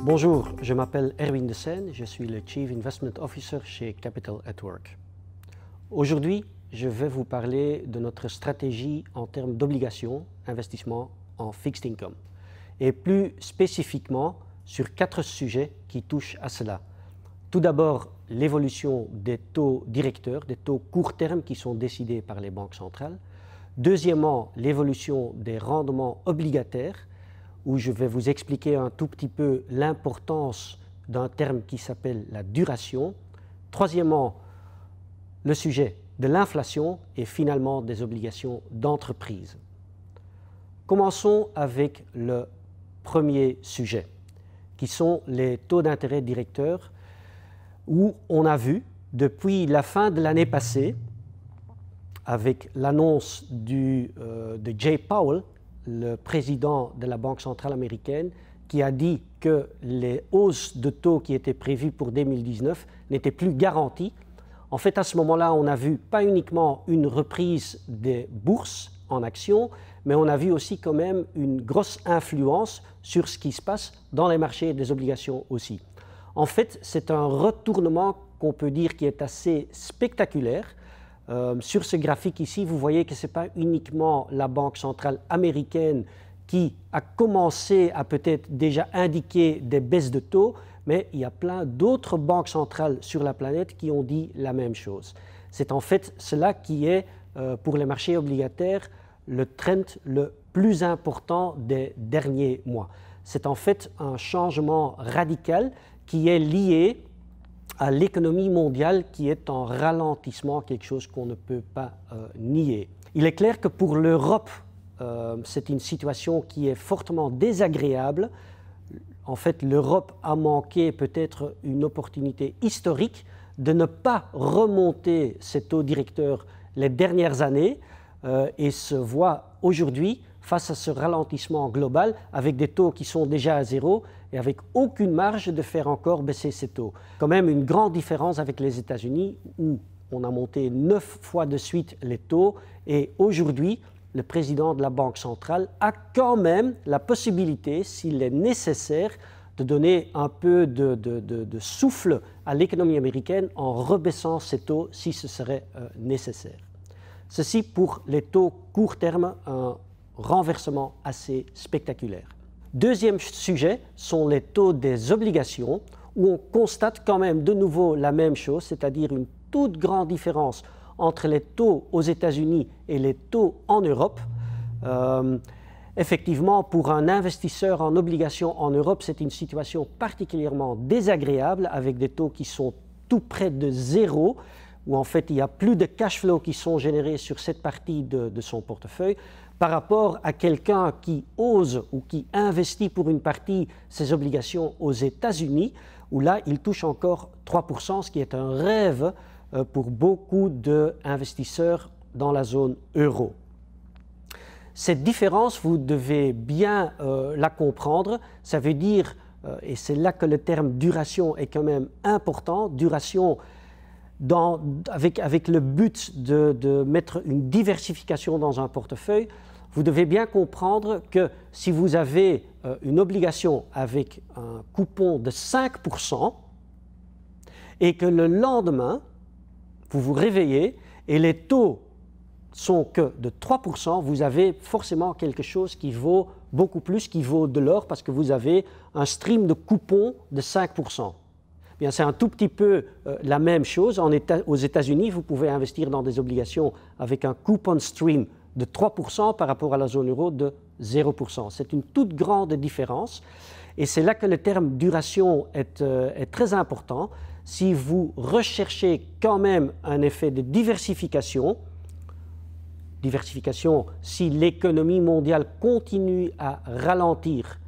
Bonjour, je m'appelle Erwin de Seine, je suis le Chief Investment Officer chez Capital at Work. Aujourd'hui, je vais vous parler de notre stratégie en termes d'obligations, investissement en fixed income, et plus spécifiquement sur 4 sujets qui touchent à cela. Tout d'abord, l'évolution des taux directeurs, des taux court terme qui sont décidés par les banques centrales. Deuxièmement, l'évolution des rendements obligataires, où je vais vous expliquer un tout petit peu l'importance d'un terme qui s'appelle la duration. Troisièmement, le sujet de l'inflation et finalement des obligations d'entreprise. Commençons avec le premier sujet, qui sont les taux d'intérêt directeurs, où on a vu depuis la fin de l'année passée, avec l'annonce de Jay Powell, le président de la Banque centrale américaine, qui a dit que les hausses de taux qui étaient prévues pour 2019 n'étaient plus garanties. En fait, à ce moment-là, on a vu pas uniquement une reprise des bourses en actions, mais on a vu aussi quand même une grosse influence sur ce qui se passe dans les marchés des obligations aussi. En fait, c'est un retournement qu'on peut dire qui est assez spectaculaire. Sur ce graphique ici, vous voyez que ce n'est pas uniquement la Banque centrale américaine qui a commencé à peut-être déjà indiquer des baisses de taux, mais il y a plein d'autres banques centrales sur la planète qui ont dit la même chose. C'est en fait cela qui est, pour les marchés obligataires, le trend le plus important des derniers mois. C'est en fait un changement radical qui est lié à l'économie mondiale qui est en ralentissement, quelque chose qu'on ne peut pas nier. Il est clair que pour l'Europe, c'est une situation qui est fortement désagréable. En fait, l'Europe a manqué peut-être une opportunité historique de ne pas remonter ses taux directeurs les dernières années et se voit aujourd'hui face à ce ralentissement global avec des taux qui sont déjà à zéro et avec aucune marge de faire encore baisser ces taux. Quand même une grande différence avec les États-Unis où on a monté 9 fois de suite les taux et aujourd'hui, le président de la Banque centrale a quand même la possibilité, s'il est nécessaire, de donner un peu de souffle à l'économie américaine en rebaissant ces taux si ce serait nécessaire. Ceci pour les taux court terme, un renversement assez spectaculaire. Deuxième sujet sont les taux des obligations, où on constate quand même de nouveau la même chose, c'est-à-dire une toute grande différence entre les taux aux États-Unis et les taux en Europe. Effectivement, pour un investisseur en obligations en Europe, c'est une situation particulièrement désagréable avec des taux qui sont tout près de zéro, où en fait il n'y a plus de cash flow qui sont générés sur cette partie de son portefeuille, par rapport à quelqu'un qui ose ou qui investit pour une partie ses obligations aux États-Unis, où là il touche encore 3%, ce qui est un rêve pour beaucoup d'investisseurs dans la zone euro. Cette différence, vous devez bien la comprendre, ça veut dire, et c'est là que le terme duration est quand même important, duration avec le but de mettre une diversification dans un portefeuille, vous devez bien comprendre que si vous avez une obligation avec un coupon de 5% et que le lendemain, vous vous réveillez et les taux sont que de 3%, vous avez forcément quelque chose qui vaut beaucoup plus, qui vaut de l'or parce que vous avez un stream de coupons de 5%. Bien, c'est un tout petit peu la même chose. Aux États-Unis, vous pouvez investir dans des obligations avec un coupon stream de 3% par rapport à la zone euro de 0%. C'est une toute grande différence et c'est là que le terme duration est très important. Si vous recherchez quand même un effet de diversification, si l'économie mondiale continue à ralentir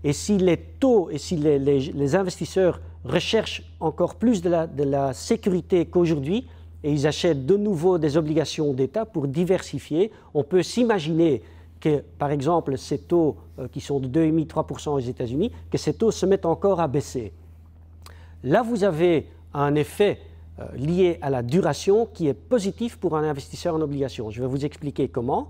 et si les taux et si les investisseurs recherchent encore plus de la sécurité qu'aujourd'hui et ils achètent de nouveau des obligations d'État pour diversifier, on peut s'imaginer que, par exemple, ces taux qui sont de 2,5-3% aux États-Unis, que ces taux se mettent encore à baisser. Là, vous avez un effet lié à la duration qui est positif pour un investisseur en obligations. Je vais vous expliquer comment.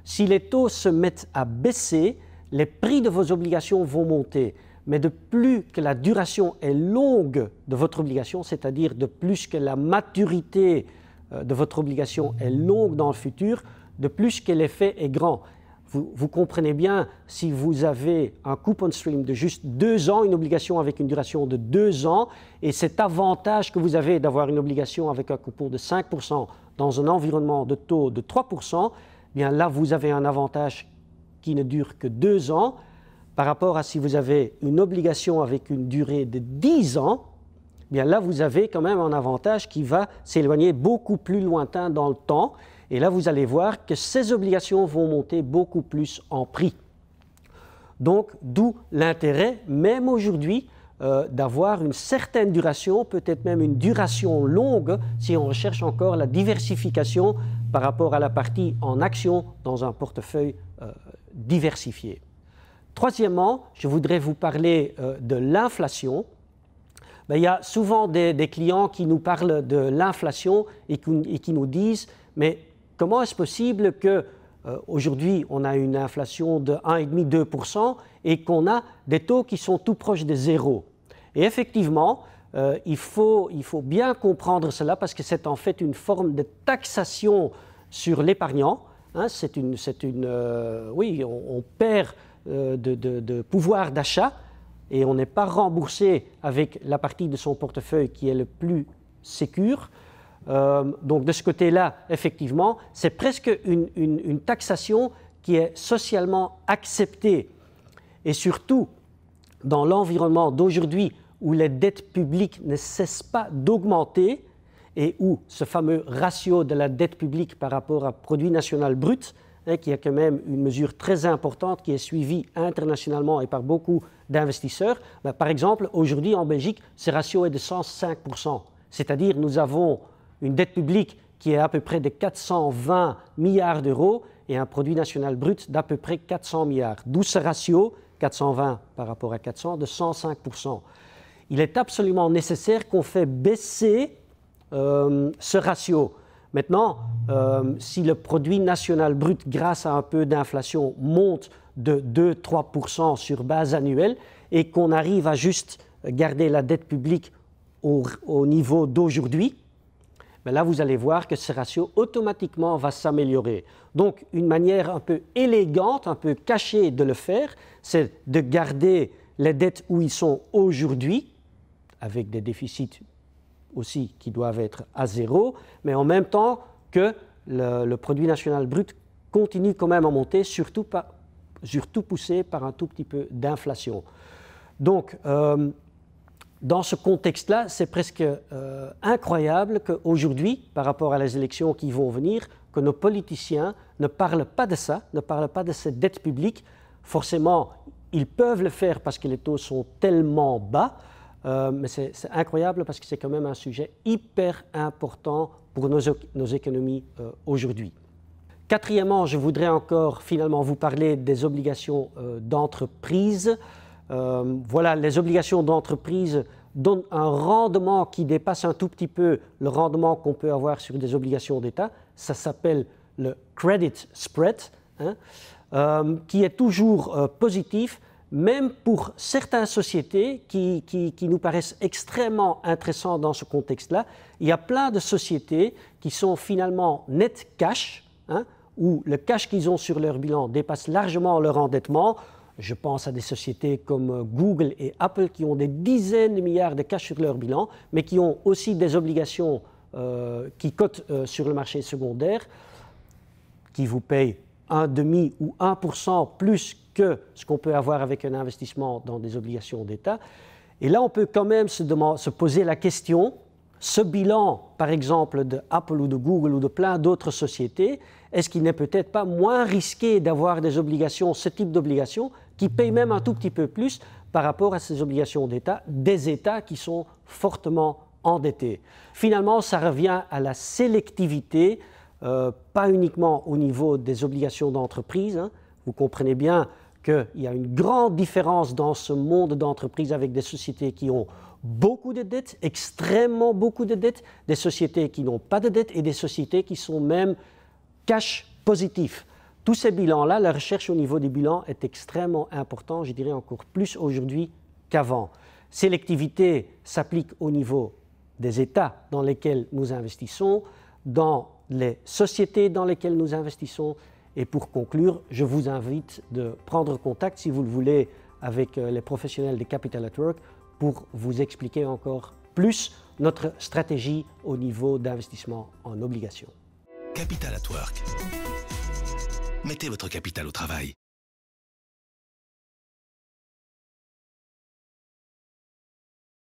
Si les taux se mettent à baisser, les prix de vos obligations vont monter. mais de plus que la duration est longue de votre obligation, c'est-à-dire de plus que la maturité de votre obligation est longue dans le futur, de plus que l'effet est grand. Vous comprenez bien, si vous avez un coupon stream de juste 2 ans, une obligation avec une duration de 2 ans, et cet avantage que vous avez d'avoir une obligation avec un coupon de 5% dans un environnement de taux de 3%, bien là, vous avez un avantage qui ne dure que 2 ans, par rapport à si vous avez une obligation avec une durée de 10 ans, bien là, vous avez quand même un avantage qui va s'éloigner beaucoup plus lointain dans le temps. Et là, vous allez voir que ces obligations vont monter beaucoup plus en prix. Donc, d'où l'intérêt, même aujourd'hui, d'avoir une certaine duration, peut-être même une duration longue, si on recherche encore la diversification par rapport à la partie en action dans un portefeuille diversifié. Troisièmement, je voudrais vous parler de l'inflation. Il y a souvent des clients qui nous parlent de l'inflation et qui nous disent « mais comment est-ce possible qu'aujourd'hui on a une inflation de 1,5-2% et qu'on a des taux qui sont tout proches de zéro ?» Et effectivement, il faut bien comprendre cela parce que c'est en fait une forme de taxation sur l'épargnant. Hein, oui, on perd de pouvoir d'achat et on n'est pas remboursé avec la partie de son portefeuille qui est le plus sécure. Donc de ce côté-là, effectivement, c'est presque une taxation qui est socialement acceptée. Et surtout, dans l'environnement d'aujourd'hui où les dettes publiques ne cessent pas d'augmenter et où ce fameux ratio de la dette publique par rapport au produit national brut, qui est quand même une mesure très importante qui est suivie internationalement et par beaucoup d'investisseurs, par exemple, aujourd'hui en Belgique, ce ratio est de 105%. C'est-à-dire nous avons une dette publique qui est à peu près de 420 milliards d'euros et un produit national brut d'à peu près 400 milliards. D'où ce ratio, 420 par rapport à 400, de 105%. Il est absolument nécessaire qu'on fait baisser ce ratio. Maintenant, si le produit national brut, grâce à un peu d'inflation, monte de 2-3% sur base annuelle et qu'on arrive à juste garder la dette publique au niveau d'aujourd'hui, là, vous allez voir que ce ratio automatiquement va s'améliorer. Donc, une manière un peu élégante, un peu cachée de le faire, c'est de garder les dettes où ils sont aujourd'hui, avec des déficits aussi qui doivent être à zéro, mais en même temps que le produit national brut continue quand même à monter, surtout poussé par un tout petit peu d'inflation. Donc, dans ce contexte-là, c'est presque incroyable qu'aujourd'hui, par rapport à les élections qui vont venir, que nos politiciens ne parlent pas de ça, ne parlent pas de cette dette publique. Forcément, ils peuvent le faire parce que les taux sont tellement bas, mais c'est incroyable parce que c'est quand même un sujet hyper important pour nos économies aujourd'hui. Quatrièmement, je voudrais encore finalement vous parler des obligations d'entreprise. Voilà, les obligations d'entreprise donnent un rendement qui dépasse un tout petit peu le rendement qu'on peut avoir sur des obligations d'État. Ça s'appelle le credit spread, qui est toujours positif, même pour certaines sociétés qui nous paraissent extrêmement intéressantes dans ce contexte-là. Il y a plein de sociétés qui sont finalement net cash, où le cash qu'ils ont sur leur bilan dépasse largement leur endettement. Je pense à des sociétés comme Google et Apple qui ont des dizaines de milliards de cash sur leur bilan, mais qui ont aussi des obligations qui cotent sur le marché secondaire, qui vous payent 1,5 ou 1% plus que ce qu'on peut avoir avec un investissement dans des obligations d'État. Et là, on peut quand même se poser la question, ce bilan, par exemple, de Apple ou de Google ou de plein d'autres sociétés, est-ce qu'il n'est peut-être pas moins risqué d'avoir des obligations, ce type d'obligations, qui payent même un tout petit peu plus par rapport à ces obligations d'État, des États qui sont fortement endettés. Finalement, ça revient à la sélectivité, pas uniquement au niveau des obligations d'entreprise. Vous comprenez bien qu'il y a une grande différence dans ce monde d'entreprise avec des sociétés qui ont beaucoup de dettes, extrêmement beaucoup de dettes, des sociétés qui n'ont pas de dettes et des sociétés qui sont même cash positifs. Tous ces bilans-là, la recherche au niveau des bilans est extrêmement importante, je dirais encore plus aujourd'hui qu'avant. Sélectivité s'applique au niveau des États dans lesquels nous investissons, dans les sociétés dans lesquelles nous investissons. Et pour conclure, je vous invite de prendre contact, si vous le voulez, avec les professionnels de Capital at Work pour vous expliquer encore plus notre stratégie au niveau d'investissement en obligations. Capital at Work. Mettez votre capital au travail.